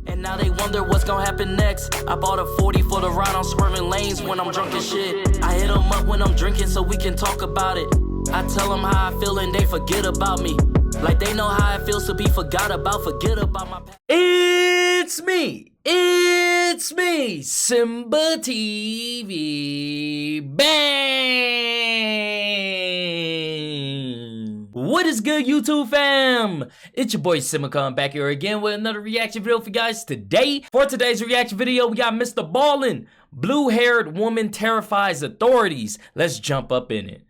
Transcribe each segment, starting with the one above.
And now they wonder what's gonna happen next. I bought a 40 for the ride, I'm swerving lanes when I'm drunk as shit. I hit them up when I'm drinking so we can talk about it. I tell them how I feel and they forget about me. Like they know how it feels to be forgot about, forget about my past. It's me, SimbaTv, bang! What is good, YouTube fam? It's your boy SimbaCon back here again with another reaction video for you guys today. For today's reaction video, we got MrBallen. Blue-haired woman terrifies authorities. Let's jump up in it.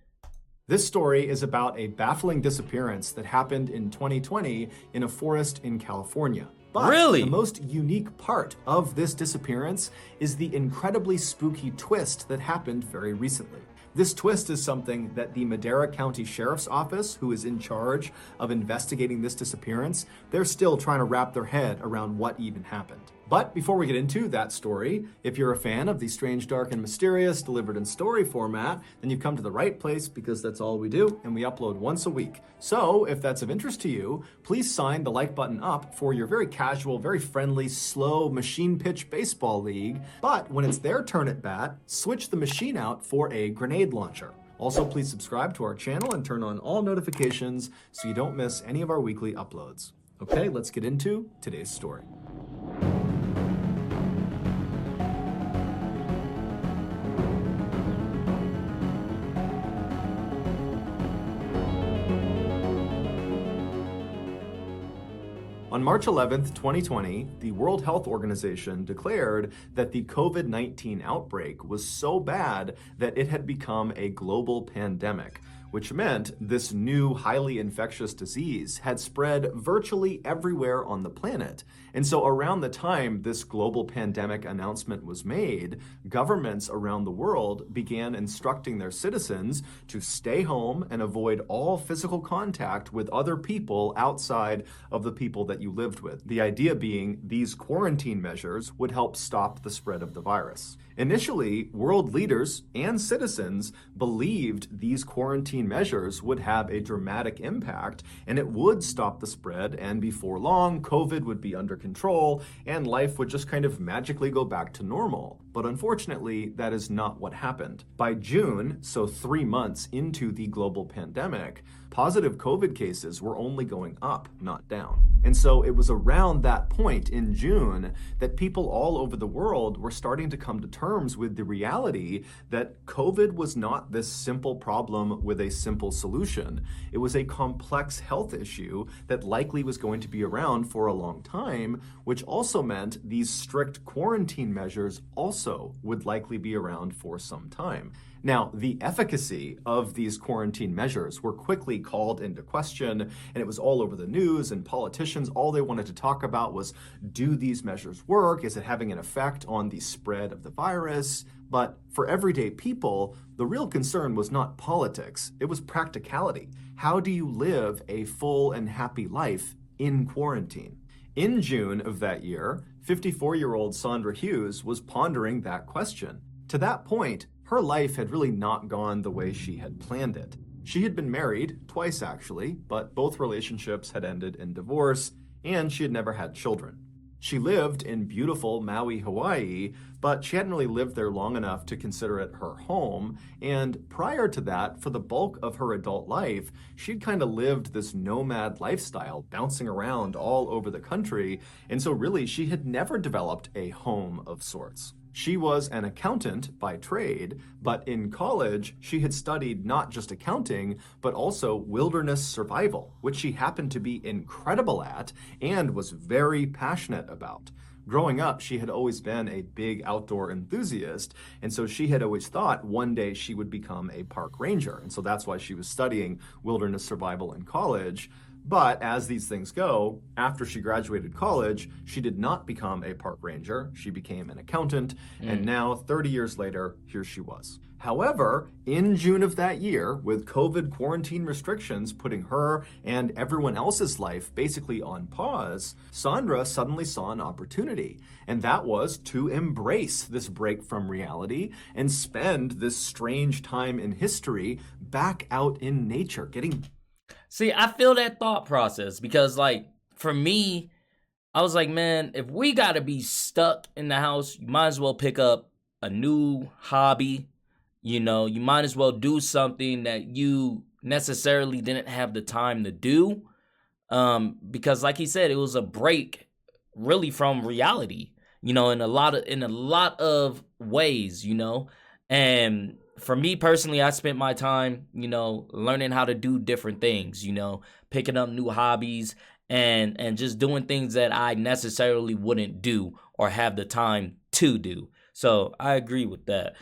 This story is about a baffling disappearance that happened in 2020 in a forest in California. But really? The most unique part of this disappearance is the incredibly spooky twist that happened very recently. This twist is something that the Madera County Sheriff's Office, who is in charge of investigating this disappearance, they're still trying to wrap their head around what even happened. But before we get into that story, if you're a fan of the strange, dark, and mysterious delivered in story format, then you've come to the right place because that's all we do, and we upload once a week. So if that's of interest to you, please sign the like button up for your very casual, very friendly, slow machine pitch baseball league. But when it's their turn at bat, switch the machine out for a grenade launcher. Also, please subscribe to our channel and turn on all notifications so you don't miss any of our weekly uploads. Okay, let's get into today's story. On March 11th, 2020, the World Health Organization declared that the COVID-19 outbreak was so bad that it had become a global pandemic, which meant this new highly infectious disease had spread virtually everywhere on the planet. And so around the time this global pandemic announcement was made, governments around the world began instructing their citizens to stay home and avoid all physical contact with other people outside of the people that you lived with. The idea being these quarantine measures would help stop the spread of the virus. Initially, world leaders and citizens believed these quarantine measures would have a dramatic impact and it would stop the spread, and before long, COVID would be under control and life would just kind of magically go back to normal. But unfortunately, that is not what happened. By June, so 3 months into the global pandemic, positive COVID cases were only going up, not down. And so it was around that point in June that people all over the world were starting to come to terms with the reality that COVID was not this simple problem with a simple solution. It was a complex health issue that likely was going to be around for a long time, which also meant these strict quarantine measures also would likely be around for some time. Now, the efficacy of these quarantine measures were quickly called into question, and it was all over the news, and politicians, all they wanted to talk about was, do these measures work? Is it having an effect on the spread of the virus? But for everyday people, the real concern was not politics, it was practicality. How do you live a full and happy life in quarantine? In June of that year, 54-year-old Sandra Hughes was pondering that question. To that point, her life had really not gone the way she had planned it. She had been married, twice actually, but both relationships had ended in divorce, and she had never had children. She lived in beautiful Maui, Hawaii, but she hadn't really lived there long enough to consider it her home, and prior to that, for the bulk of her adult life, she'd kind of lived this nomad lifestyle, bouncing around all over the country, and so really she had never developed a home of sorts. She was an accountant by trade, but in college, she had studied not just accounting, but also wilderness survival, which she happened to be incredible at and was very passionate about. Growing up, she had always been a big outdoor enthusiast, and so she had always thought one day she would become a park ranger, and so that's why she was studying wilderness survival in college. But as these things go, after she graduated college, she did not become a park ranger. She became an accountant, and now 30 years later, here she was. However, in June of that year, with COVID quarantine restrictions putting her and everyone else's life basically on pause, Sandra suddenly saw an opportunity, and that was to embrace this break from reality and spend this strange time in history back out in nature, getting... See, I feel that thought process because, like, for me, I was like, man, if we gotta be stuck in the house, you might as well pick up a new hobby. You know, you might as well do something that you necessarily didn't have the time to do. Because like he said, it was a break really from reality, you know, in a lot of ways, you know. And for me personally, I spent my time, you know, learning how to do different things, you know, picking up new hobbies and just doing things that I necessarily wouldn't do or have the time to do. So I agree with that.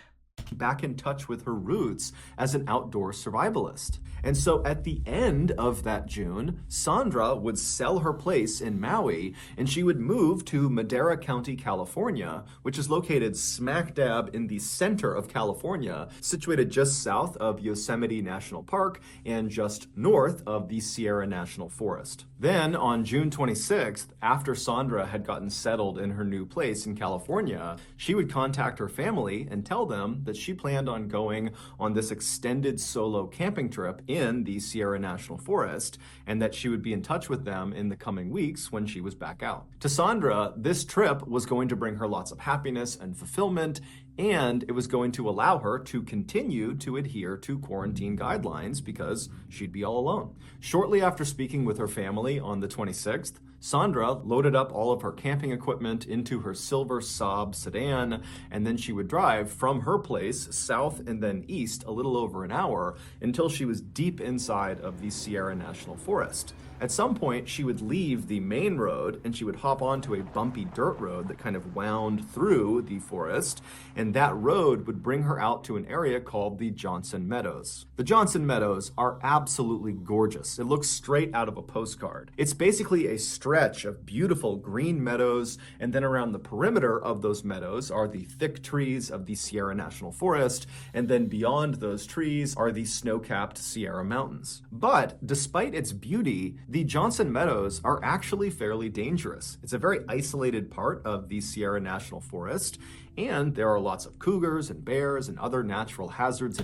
Back in touch with her roots as an outdoor survivalist. And so at the end of that June, Sandra would sell her place in Maui and she would move to Madera County, California, which is located smack dab in the center of California, situated just south of Yosemite National Park and just north of the Sierra National Forest. Then on June 26th, after Sandra had gotten settled in her new place in California, she would contact her family and tell them that she planned on going on this extended solo camping trip in the Sierra National Forest and that she would be in touch with them in the coming weeks when she was back out. To Sandra, this trip was going to bring her lots of happiness and fulfillment, and it was going to allow her to continue to adhere to quarantine guidelines because she'd be all alone. Shortly after speaking with her family on the 26th, Sandra loaded up all of her camping equipment into her silver Saab sedan, and then she would drive from her place south and then east a little over an hour until she was deep inside of the Sierra National Forest. At some point, she would leave the main road and she would hop onto a bumpy dirt road that kind of wound through the forest, and that road would bring her out to an area called the Johnson Meadows. The Johnson Meadows are absolutely gorgeous. It looks straight out of a postcard. It's basically a stretch of beautiful green meadows, and then around the perimeter of those meadows are the thick trees of the Sierra National Forest, and then beyond those trees are the snow-capped Sierra Mountains. But despite its beauty, the Johnson Meadows are actually fairly dangerous. It's a very isolated part of the Sierra National Forest, and there are lots of cougars and bears and other natural hazards.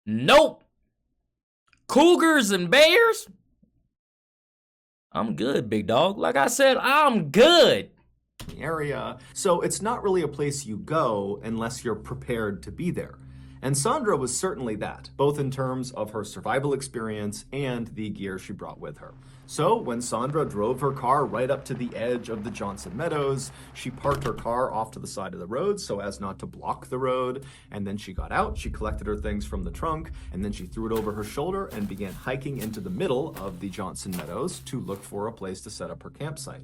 Nope. Cougars and bears? I'm good, big dog. Like I said, I'm good. The area. So it's not really a place you go unless you're prepared to be there. And Sandra was certainly that, both in terms of her survival experience and the gear she brought with her. So when Sandra drove her car right up to the edge of the Johnson Meadows, she parked her car off to the side of the road so as not to block the road, and then she got out, she collected her things from the trunk, and then she threw it over her shoulder and began hiking into the middle of the Johnson Meadows to look for a place to set up her campsite.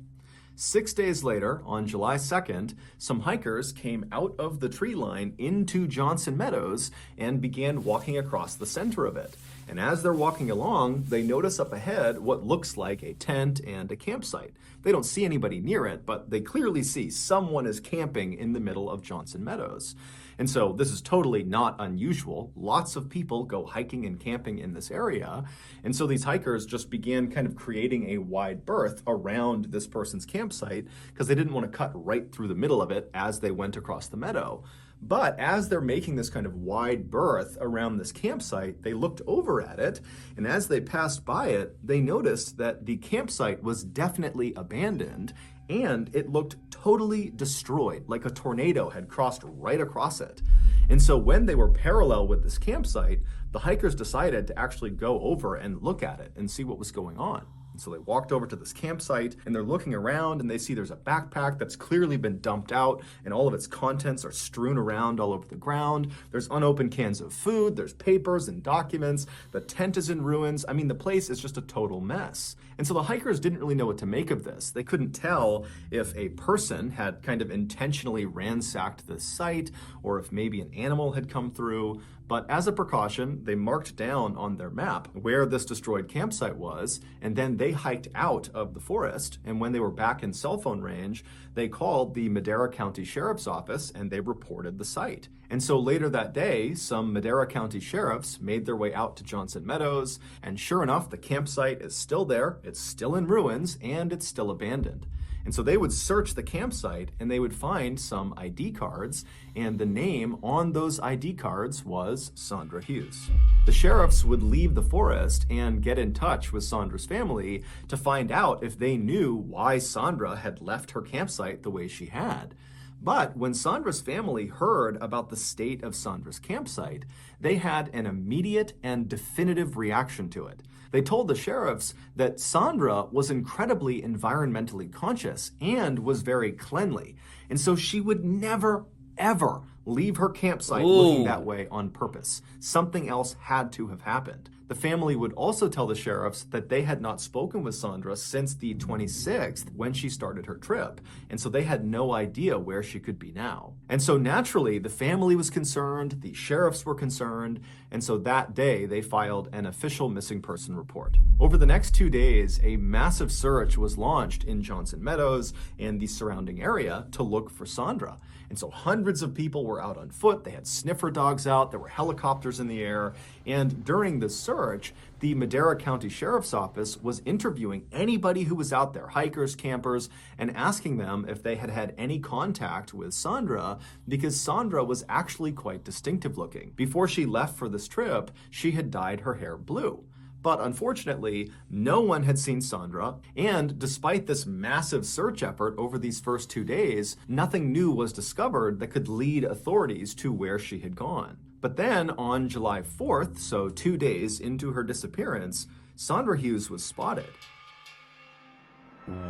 6 days later, on July 2nd, some hikers came out of the tree line into Johnson Meadows and began walking across the center of it. And as they're walking along, they notice up ahead what looks like a tent and a campsite. They don't see anybody near it, but they clearly see someone is camping in the middle of Johnson Meadows. And so this is totally not unusual. Lots of people go hiking and camping in this area. And so these hikers just began kind of creating a wide berth around this person's campsite because they didn't want to cut right through the middle of it as they went across the meadow. But as they're making this kind of wide berth around this campsite, they looked over at it, and as they passed by it, they noticed that the campsite was definitely abandoned, and it looked totally destroyed, like a tornado had crossed right across it. And so when they were parallel with this campsite, the hikers decided to actually go over and look at it and see what was going on. And so they walked over to this campsite and they're looking around and they see there's a backpack that's clearly been dumped out and all of its contents are strewn around all over the ground. There's unopened cans of food, there's papers and documents, the tent is in ruins. I mean, the place is just a total mess. And so the hikers didn't really know what to make of this. They couldn't tell if a person had kind of intentionally ransacked the site or if maybe an animal had come through. But as a precaution, they marked down on their map where this destroyed campsite was, and then they hiked out of the forest. And when they were back in cell phone range, they called the Madera County Sheriff's Office and they reported the site. And so later that day, some Madera County sheriffs made their way out to Johnson Meadows, and sure enough, the campsite is still there, it's still in ruins, and it's still abandoned. And so they would search the campsite and they would find some ID cards, and the name on those ID cards was Sandra Hughes. The sheriffs would leave the forest and get in touch with Sandra's family to find out if they knew why Sandra had left her campsite the way she had. But when Sandra's family heard about the state of Sandra's campsite, they had an immediate and definitive reaction to it. They told the sheriffs that Sandra was incredibly environmentally conscious and was very cleanly, and so she would never, ever leave her campsite looking that way on purpose. Something else had to have happened. The family would also tell the sheriffs that they had not spoken with Sandra since the 26th when she started her trip, and so they had no idea where she could be now. And so naturally, the family was concerned, the sheriffs were concerned, and so that day they filed an official missing person report. Over the next 2 days, a massive search was launched in Johnson Meadows and the surrounding area to look for Sandra. And so hundreds of people were out on foot, they had sniffer dogs out, there were helicopters in the air, and during the search, the Madera County Sheriff's Office was interviewing anybody who was out there, hikers, campers, and asking them if they had had any contact with Sandra, because Sandra was actually quite distinctive looking. Before she left for this trip, she had dyed her hair blue. But unfortunately, no one had seen Sandra, and despite this massive search effort over these first 2 days, nothing new was discovered that could lead authorities to where she had gone. But then on July 4th, so 2 days into her disappearance, Sandra Hughes was spotted.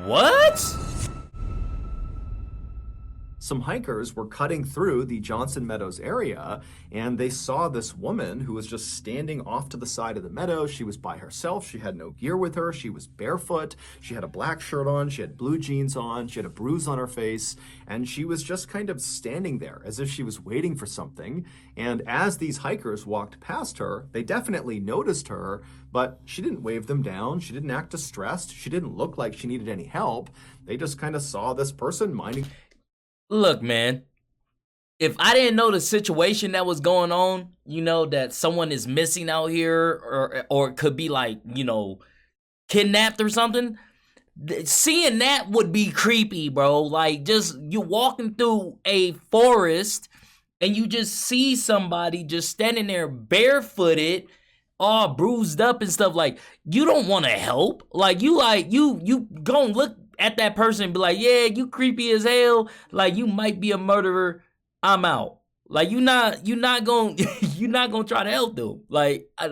What? Some hikers were cutting through the Johnson Meadows area, and they saw this woman who was just standing off to the side of the meadow. She was by herself. She had no gear with her. She was barefoot. She had a black shirt on. She had blue jeans on. She had a bruise on her face, and she was just kind of standing there as if she was waiting for something. And as these hikers walked past her, they definitely noticed her, but she didn't wave them down. She didn't act distressed. She didn't look like she needed any help. They just kind of saw this person minding. Look, man, if I didn't know the situation that was going on, you know, that someone is missing out here, or it could be like, you know, kidnapped or something, seeing that would be creepy, bro. Like, just you walking through a forest and you just see somebody just standing there barefooted, all bruised up and stuff. Like, you don't want to help. Like, you gonna look at that person and be like, yeah, you creepy as hell, like you might be a murderer, I'm out. Like, you're not gonna try to help them. Like, I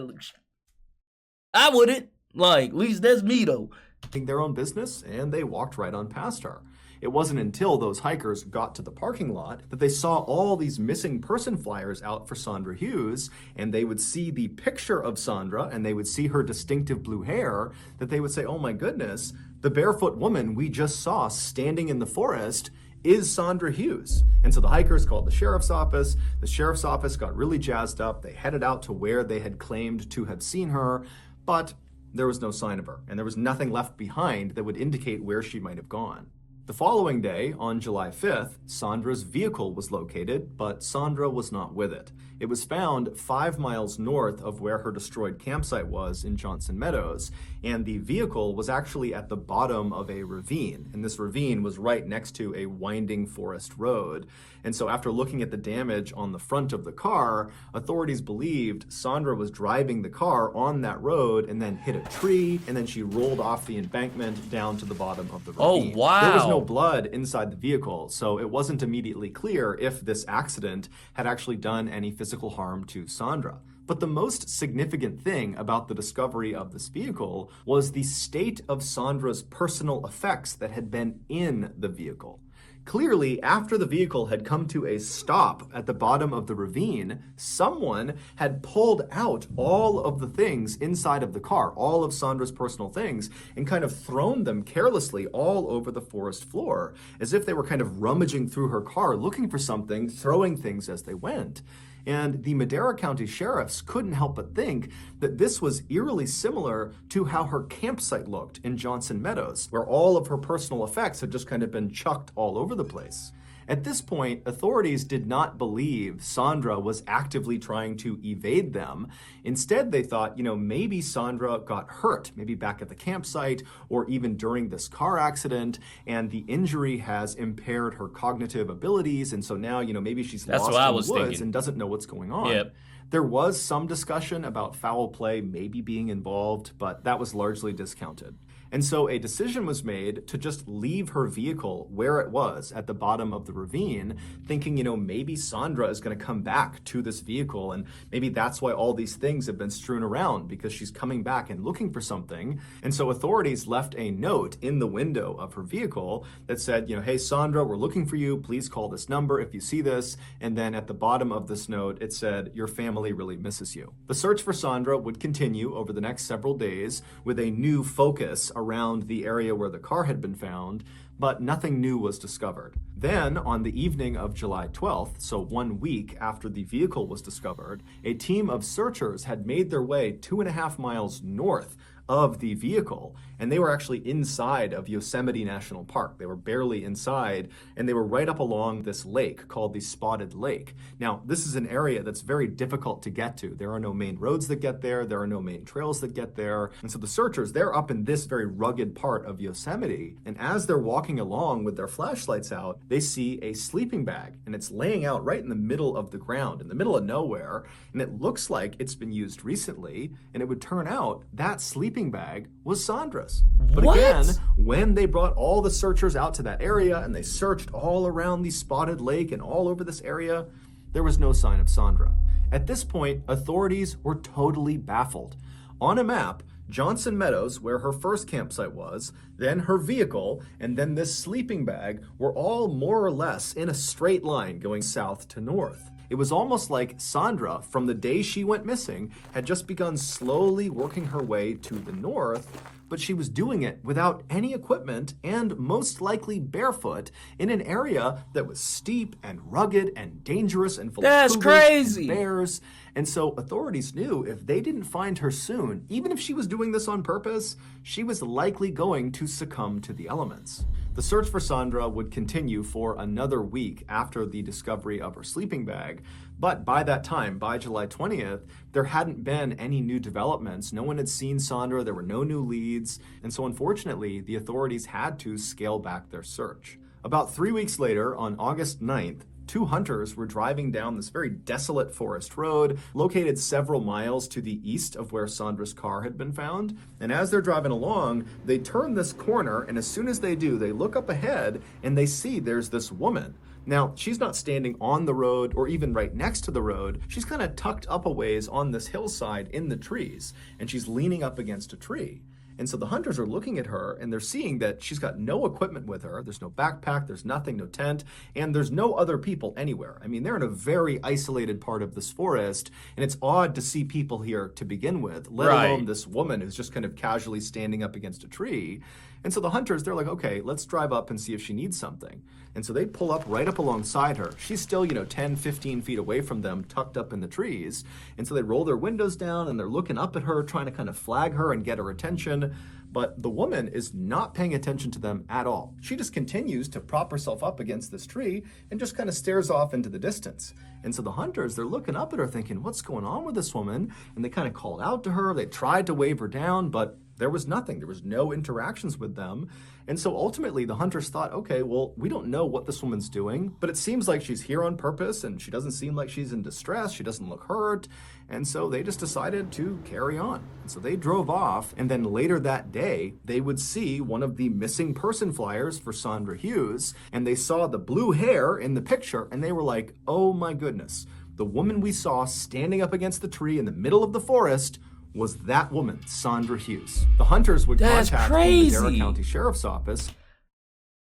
wouldn't. Like, at least that's me though. Their own business, and they walked right on past her. It wasn't until those hikers got to the parking lot that they saw all these missing person flyers out for Sandra Hughes, and they would see the picture of Sandra and they would see her distinctive blue hair, that they would say, oh my goodness, the barefoot woman we just saw standing in the forest is Sandra Hughes. And so the hikers called the sheriff's office. The sheriff's office got really jazzed up. They headed out to where they had claimed to have seen her, but there was no sign of her, and there was nothing left behind that would indicate where she might have gone. The following day, on July 5th, Sandra's vehicle was located, but Sandra was not with it. It was found 5 miles north of where her destroyed campsite was in Johnson Meadows, and the vehicle was actually at the bottom of a ravine, and this ravine was right next to a winding forest road. And so after looking at the damage on the front of the car, authorities believed Sandra was driving the car on that road and then hit a tree, and then she rolled off the embankment down to the bottom of the ravine. Oh, wow. There was no blood inside the vehicle, so it wasn't immediately clear if this accident had actually done any physical harm to Sandra. But the most significant thing about the discovery of this vehicle was the state of Sandra's personal effects that had been in the vehicle. Clearly, after the vehicle had come to a stop at the bottom of the ravine, someone had pulled out all of the things inside of the car, all of Sandra's personal things, and kind of thrown them carelessly all over the forest floor, as if they were kind of rummaging through her car, looking for something, throwing things as they went. And the Madera County sheriffs couldn't help but think that this was eerily similar to how her campsite looked in Johnson Meadows, where all of her personal effects had just kind of been chucked all over the place. At this point, authorities did not believe Sandra was actively trying to evade them. Instead, they thought, maybe Sandra got hurt, maybe back at the campsite or even during this car accident, and the injury has impaired her cognitive abilities, and so now, maybe she's That's lost what I in was the woods thinking. and doesn't know what's going on. Yep. There was some discussion about foul play maybe being involved, but that was largely discounted. And so a decision was made to just leave her vehicle where it was at the bottom of the ravine, thinking, maybe Sandra is going to come back to this vehicle, and maybe that's why all these things have been strewn around, because she's coming back and looking for something. And so authorities left a note in the window of her vehicle that said, hey, Sandra, we're looking for you. Please call this number if you see this. And then at the bottom of this note, it said, your family really misses you. The search for Sandra would continue over the next several days with a new focus around the area where the car had been found, but nothing new was discovered. Then, on the evening of July 12th, so 1 week after the vehicle was discovered, a team of searchers had made their way 2.5 miles north of the vehicle, and they were actually inside of Yosemite National Park. They were barely inside, and they were right up along this lake called the Spotted Lake. Now, this is an area that's very difficult to get to. There are no main roads that get there. There are no main trails that get there. And so the searchers, they're up in this very rugged part of Yosemite, and as they're walking along with their flashlights out, they see a sleeping bag, and it's laying out right in the middle of the ground, in the middle of nowhere, and it looks like it's been used recently, and it would turn out that sleeping bag was Sandra's. But What? again, when they brought all the searchers out to that area and they searched all around the Spotted Lake and all over this area, there was no sign of Sandra. At this point, authorities were totally baffled. On a map, Johnson Meadows, where her first campsite was, then her vehicle, and then this sleeping bag were all more or less in a straight line going south to north. It was almost like Sandra, from the day she went missing, had just begun slowly working her way to the north, but she was doing it without any equipment and most likely barefoot in an area that was steep and rugged and dangerous and full That's of cougars crazy. and bears. And so authorities knew if they didn't find her soon, even if she was doing this on purpose, she was likely going to succumb to the elements. The search for Sandra would continue for another week after the discovery of her sleeping bag, but by that time, by July 20th, there hadn't been any new developments. No one had seen Sandra, there were no new leads, and so unfortunately, the authorities had to scale back their search. About 3 weeks later, on August 9th, 2 hunters were driving down this very desolate forest road, located several miles to the east of where Sandra's car had been found. And as they're driving along, they turn this corner, and as soon as they do, they look up ahead and they see there's this woman. Now, she's not standing on the road or even right next to the road. She's kind of tucked up a ways on this hillside in the trees, and she's leaning up against a tree. And so the hunters are looking at her and they're seeing that she's got no equipment with her. There's no backpack, there's nothing, no tent, and there's no other people anywhere. I mean, they're in a very isolated part of this forest, and it's odd to see people here to begin with, let alone this woman who's just kind of casually standing up against a tree. And so the hunters, they're like, okay, let's drive up and see if she needs something. And so they pull up right up alongside her. She's still, 10, 15 feet away from them, tucked up in the trees. And so they roll their windows down and they're looking up at her, trying to kind of flag her and get her attention. But the woman is not paying attention to them at all. She just continues to prop herself up against this tree and just kind of stares off into the distance. And so the hunters, they're looking up at her thinking, what's going on with this woman? And they kind of called out to her. They tried to wave her down, but there was nothing. There was no interactions with them. And so ultimately the hunters thought, okay, well, we don't know what this woman's doing, but it seems like she's here on purpose and she doesn't seem like she's in distress. She doesn't look hurt. And so they just decided to carry on. And so they drove off, and then later that day, they would see one of the missing person flyers for Sandra Hughes, and they saw the blue hair in the picture, and they were like, oh my goodness, the woman we saw standing up against the tree in the middle of the forest was that woman, Sandra Hughes. The hunters would contact the Madera County Sheriff's Office.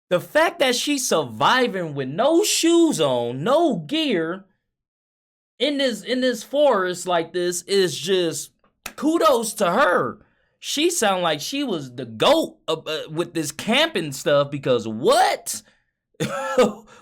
The fact that she's surviving with no shoes on, no gear, in this forest like this is just kudos to her. She sounded like she was the GOAT with this camping stuff, because what?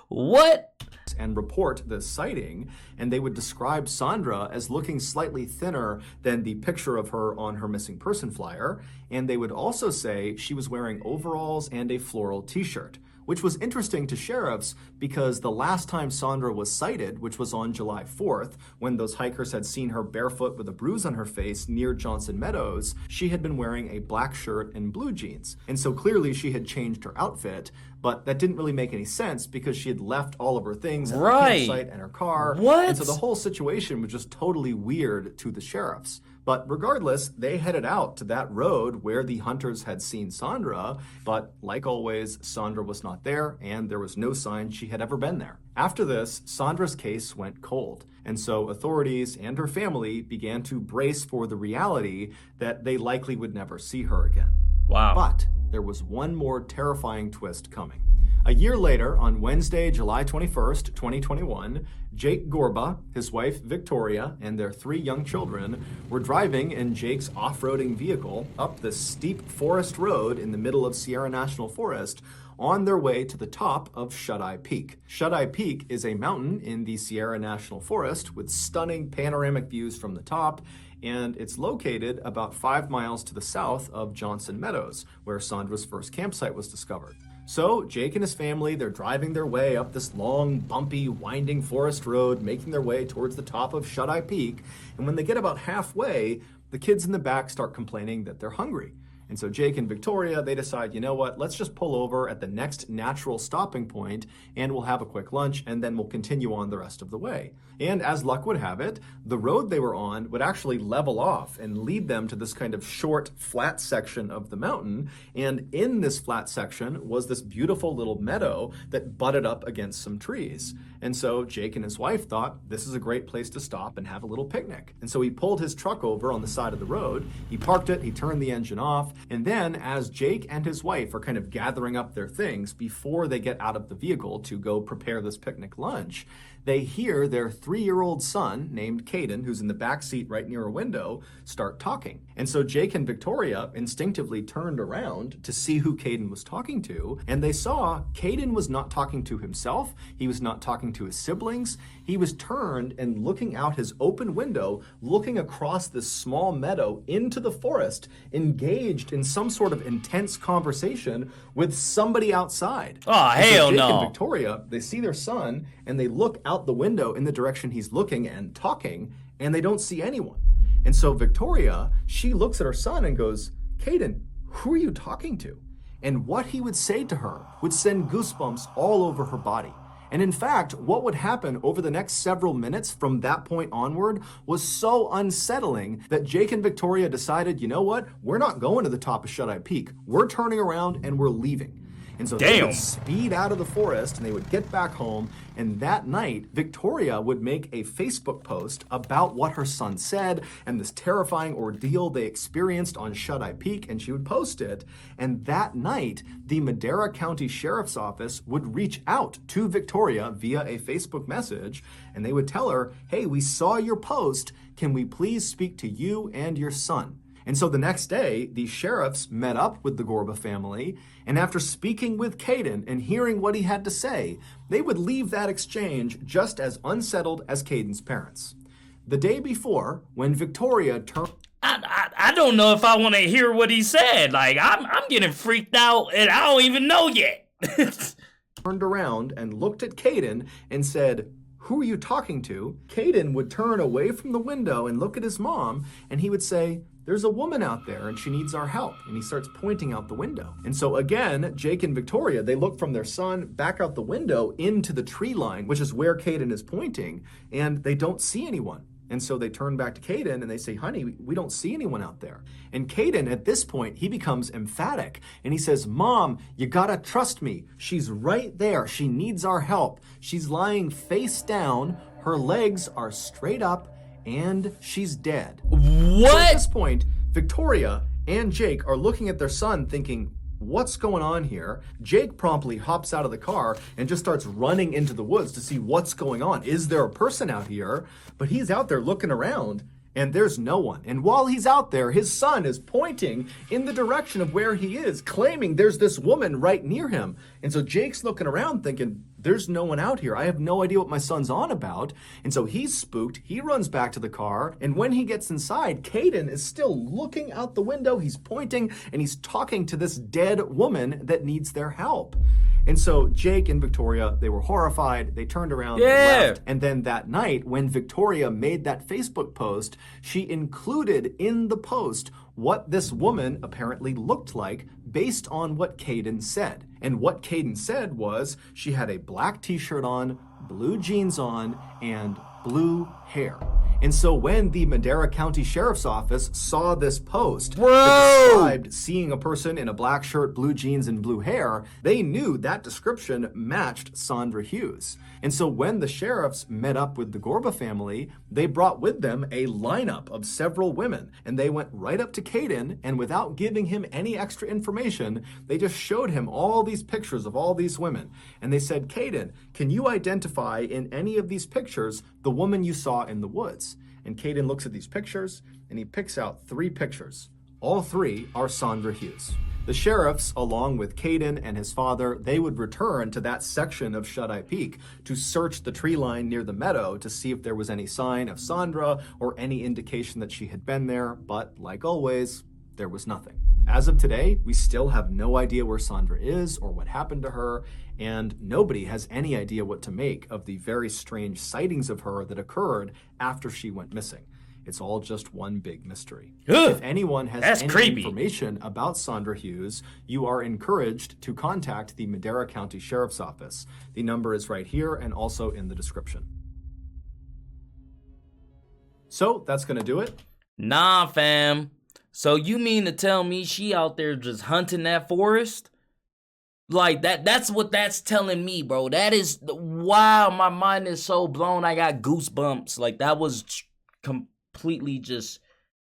What? And report the sighting, and they would describe Sandra as looking slightly thinner than the picture of her on her missing person flyer, and they would also say she was wearing overalls and a floral t-shirt, which was interesting to sheriffs because the last time Sandra was sighted, which was on July 4th, when those hikers had seen her barefoot with a bruise on her face near Johnson Meadows, she had been wearing a black shirt and blue jeans. And so clearly she had changed her outfit, but that didn't really make any sense because she had left all of her things at the campsite and her car. What? And so the whole situation was just totally weird to the sheriffs. But regardless, they headed out to that road where the hunters had seen Sandra, but like always, Sandra was not there, and there was no sign she had ever been there. After this, Sandra's case went cold, and so authorities and her family began to brace for the reality that they likely would never see her again. Wow. But there was one more terrifying twist coming. A year later, on Wednesday, July 21st, 2021, Jake Gorba, his wife Victoria, and their 3 young children were driving in Jake's off-roading vehicle up the steep forest road in the middle of Sierra National Forest on their way to the top of Shut-Eye Peak. Shut-Eye Peak is a mountain in the Sierra National Forest with stunning panoramic views from the top, and it's located about 5 miles to the south of Johnson Meadows, where Sandra's first campsite was discovered. So Jake and his family, they're driving their way up this long, bumpy, winding forest road, making their way towards the top of Shut-Eye Peak. And when they get about halfway, the kids in the back start complaining that they're hungry. And so Jake and Victoria, they decide, you know what, let's just pull over at the next natural stopping point and we'll have a quick lunch and then we'll continue on the rest of the way. And as luck would have it, the road they were on would actually level off and lead them to this kind of short, flat section of the mountain. And in this flat section was this beautiful little meadow that butted up against some trees. And so Jake and his wife thought this is a great place to stop and have a little picnic. And so he pulled his truck over on the side of the road, he parked it, he turned the engine off, and then as Jake and his wife are kind of gathering up their things before they get out of the vehicle to go prepare this picnic lunch, they hear their 3-year-old son, named Caden, who's in the back seat right near a window, start talking. And so Jake and Victoria instinctively turned around to see who Caden was talking to, and they saw Caden was not talking to himself, he was not talking to his siblings, he was turned and looking out his open window, looking across this small meadow into the forest, engaged in some sort of intense conversation with somebody outside. Oh, hell Jake no. and Victoria, they see their son, and they look out the window in the direction he's looking and talking, and they don't see anyone. And so Victoria, she looks at her son and goes, Caden, who are you talking to? And what he would say to her would send goosebumps all over her body. And in fact, what would happen over the next several minutes from that point onward was so unsettling that Jake and Victoria decided, you know what? We're not going to the top of Shut-Eye Peak. We're turning around and we're leaving. And so they would speed out of the forest and they would get back home. And that night, Victoria would make a Facebook post about what her son said and this terrifying ordeal they experienced on Shut-Eye Peak, and she would post it. And that night, the Madera County Sheriff's Office would reach out to Victoria via a Facebook message, and they would tell her, hey, we saw your post. Can we please speak to you and your son? And so the next day, the sheriffs met up with the Gorba family, and after speaking with Caden and hearing what he had to say, they would leave that exchange just as unsettled as Caden's parents. The day before, when Victoria turned... I don't know if I want to hear what he said. Like, I'm getting freaked out, and I don't even know yet. turned around and looked at Caden and said, who are you talking to? Caden would turn away from the window and look at his mom, and he would say, there's a woman out there and she needs our help. And he starts pointing out the window. And so again, Jake and Victoria, they look from their son back out the window into the tree line, which is where Caden is pointing, and they don't see anyone. And so they turn back to Caden and they say, honey, we don't see anyone out there. And Caden, at this point, he becomes emphatic and he says, Mom, you gotta trust me. She's right there. She needs our help. She's lying face down. Her legs are straight up and she's dead. What? So at this point, Victoria and Jake are looking at their son thinking, what's going on here? Jake promptly hops out of the car and just starts running into the woods to see what's going on. Is there a person out here? But he's out there looking around and there's no one. And while he's out there, his son is pointing in the direction of where he is, claiming there's this woman right near him. And so Jake's looking around thinking, there's no one out here. I have no idea what my son's on about. And so he's spooked. He runs back to the car. And when he gets inside, Caden is still looking out the window. He's pointing and he's talking to this dead woman that needs their help. And so Jake and Victoria, they were horrified. They turned around and left. And then that night, when Victoria made that Facebook post, she included in the post what this woman apparently looked like based on what Caden said. And what Caden said was she had a black t-shirt on, blue jeans on, and blue hair. And so when the Madera County Sheriff's Office saw this post that described seeing a person in a black shirt, blue jeans, and blue hair, they knew that description matched Sandra Hughes. And so when the sheriffs met up with the Gorba family, they brought with them a lineup of several women. And they went right up to Caden, and without giving him any extra information, they just showed him all these pictures of all these women. And they said, Caden, can you identify in any of these pictures the woman you saw in the woods? And Caden looks at these pictures, and he picks out 3 pictures. All 3 are Sandra Hughes. The sheriffs, along with Caden and his father, they would return to that section of Shut-Eye Peak to search the tree line near the meadow to see if there was any sign of Sandra or any indication that she had been there, but like always, there was nothing. As of today, we still have no idea where Sandra is or what happened to her, and nobody has any idea what to make of the very strange sightings of her that occurred after she went missing. It's all just one big mystery. Ugh, if anyone has any information about Sandra Hughes, you are encouraged to contact the Madera County Sheriff's Office. The number is right here and also in the description. So that's gonna do it. Nah, fam. So you mean to tell me she out there just hunting that forest? Like, that's what that's telling me, bro. That is, wow, my mind is so blown. I got goosebumps. Like, that was completely just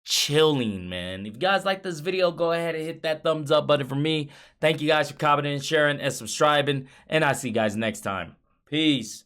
chilling, man. If you guys like this video, go ahead and hit that thumbs up button for me. Thank you guys for commenting, sharing, and subscribing. And I'll see you guys next time. Peace.